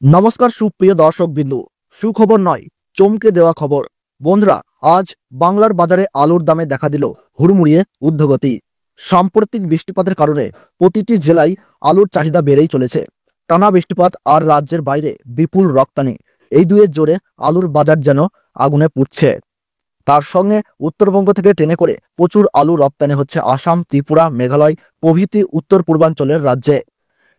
নমস্কার সুপ্রিয় দর্শক বিন্দু, সুখবর নয়, চমকে দেওয়া খবর। বন্ধুরা, আজ বাংলার বাজারে আলুর দামে দেখা দিল হুড়মুড়িয়ে ঊর্ধ্বগতি। সাম্প্রতিক বৃষ্টিপাতের কারণে প্রতিটি জেলায় আলুর চাহিদা বেড়েই চলেছে। টানা বৃষ্টিপাত আর রাজ্যের বাইরে বিপুল রপ্তানি, এই দুয়ের জোরে আলুর বাজার যেন আগুনে পুড়ছে। তার সঙ্গে উত্তরবঙ্গ থেকে টেনে করে প্রচুর আলু রপ্তানি হচ্ছে আসাম, ত্রিপুরা, মেঘালয় প্রভৃতি উত্তর পূর্বাঞ্চলের রাজ্যে।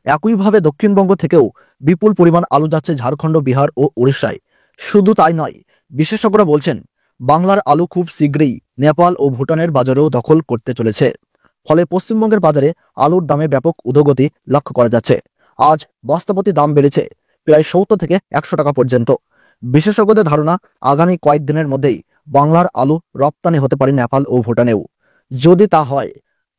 একইভাবে দক্ষিণবঙ্গ থেকেও বিপুল পরিমাণ আলু যাচ্ছে ঝাড়খণ্ড, বিহার ও উড়িষ্যায়। শুধু তাই নয়, বিশেষজ্ঞরা বলছেন বাংলার আলু খুব শীঘ্রই নেপাল ও ভুটানের বাজারেও দখল করতে চলেছে। ফলে পশ্চিমবঙ্গের বাজারে আলুর দামে ব্যাপক ঊর্ধ্বগতি লক্ষ্য করা যাচ্ছে। আজ বস্তাপ্রতি দাম বেড়েছে প্রায় 70 থেকে 100 টাকা পর্যন্ত। বিশেষজ্ঞদের ধারণা, আগামী কয়েকদিনের মধ্যেই বাংলার আলু রপ্তানি হতে পারে নেপাল ও ভুটানেও। যদি তা হয়,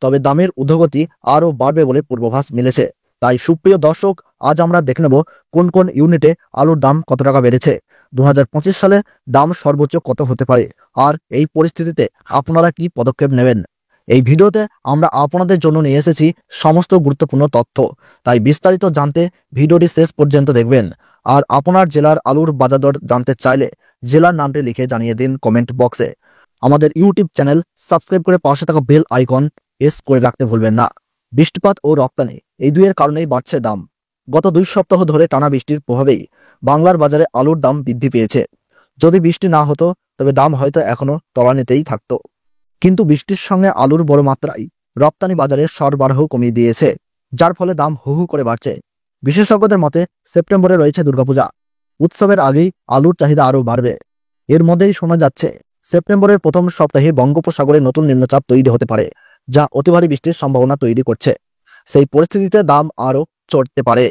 তবে দামের ঊর্ধ্বগতি আরও বাড়বে বলে পূর্বাভাস মিলেছে। তাই সুপ্রিয় দর্শক, আজ আমরা দেখে নেব কোন কোন ইউনিটে আলুর দাম কত টাকা বেড়েছে, 2025 সালে দাম সর্বোচ্চ কত হতে পারে, আর এই পরিস্থিতিতে আপনারা কি পদক্ষেপ নেবেন। এই ভিডিওতে আমরা আপনাদের জন্য নিয়ে এসেছি সমস্ত গুরুত্বপূর্ণ তথ্য। তাই বিস্তারিত জানতে ভিডিওটি শেষ পর্যন্ত দেখবেন। আর আপনার জেলার আলুর বাজার দর জানতে চাইলে জেলার নামটি লিখে জানিয়ে দিন কমেন্ট বক্সে। আমাদের ইউটিউব চ্যানেল সাবস্ক্রাইব করে পাশে থাকা বেল আইকন প্রেস করে রাখতে ভুলবেন না। বৃষ্টিপাত ও রপ্তানি, এই দুইয়ের কারণেই বাড়ছে দাম। গত 2 সপ্তাহ ধরে টানা বৃষ্টির প্রভাবেই বাংলার বাজারে আলুর দাম বৃদ্ধি পেয়েছে। যদি বৃষ্টি না হতো তবে দাম হয়তো এখনো তলানিতেই থাকতো। কিন্তু বৃষ্টির সঙ্গে আলুর বড় মাত্রায় রপ্তানি বাজারে সরবরাহ কমিয়ে দিয়েছে, যার ফলে দাম হু হু করে বাড়ছে। বিশেষজ্ঞদের মতে সেপ্টেম্বরে রয়েছে দুর্গাপূজা। উৎসবের আগেই আলুর চাহিদা আরও বাড়বে। এর মধ্যেই শোনা যাচ্ছে সেপ্টেম্বরের প্রথম সপ্তাহে বঙ্গোপসাগরে নতুন নিম্নচাপ তৈরি হতে পারে, যা অতি ভারী বৃষ্টির সম্ভাবনা তৈরি করছে। সেই পরিস্থিতিতে দাম আরও চড়তে পারে।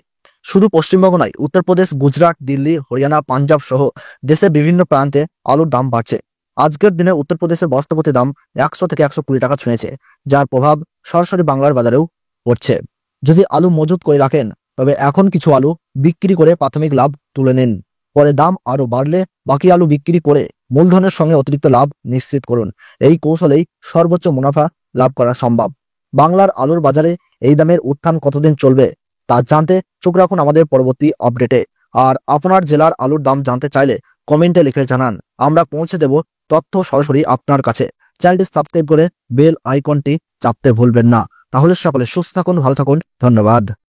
শুধু পশ্চিমবঙ্গ নয়, উত্তরপ্রদেশ, গুজরাট, দিল্লি, হরিয়ানা, পাঞ্জাব সহ দেশের বিভিন্ন প্রান্তে আলুর দাম বাড়ছে। আজকের দিনে উত্তরপ্রদেশের বস্তাপ্রতি দাম 100 থেকে 120 টাকা ছুঁয়েছে, যার প্রভাব সরাসরি বাংলার বাজারেও পড়ছে। যদি আলু মজুত করে রাখেন, তবে এখন কিছু আলু বিক্রি করে প্রাথমিক লাভ তুলে নিন। পরে দাম আরও বাড়লে বাকি আলু বিক্রি করে মূলধনের সঙ্গে অতিরিক্ত লাভ নিশ্চিত করুন। এই কৌশলেই সর্বোচ্চ মুনাফা লাভ করা সম্ভব। বাংলার আলুর বাজারে এই দামের উত্থান কতদিন চলবে তা জানতে চোখ রাখুন আমাদের পরবর্তী আপডেটে। আর আপনার জেলার আলুর দাম জানতে চাইলে কমেন্টে লিখে জানান, আমরা পৌঁছে দেব তথ্য সরাসরি আপনার কাছে। চ্যানেলটি সাবস্ক্রাইব করে বেল আইকনটি চাপতে ভুলবেন না। তাহলে সকলে সুস্থ থাকুন, ভালো থাকুন, ধন্যবাদ।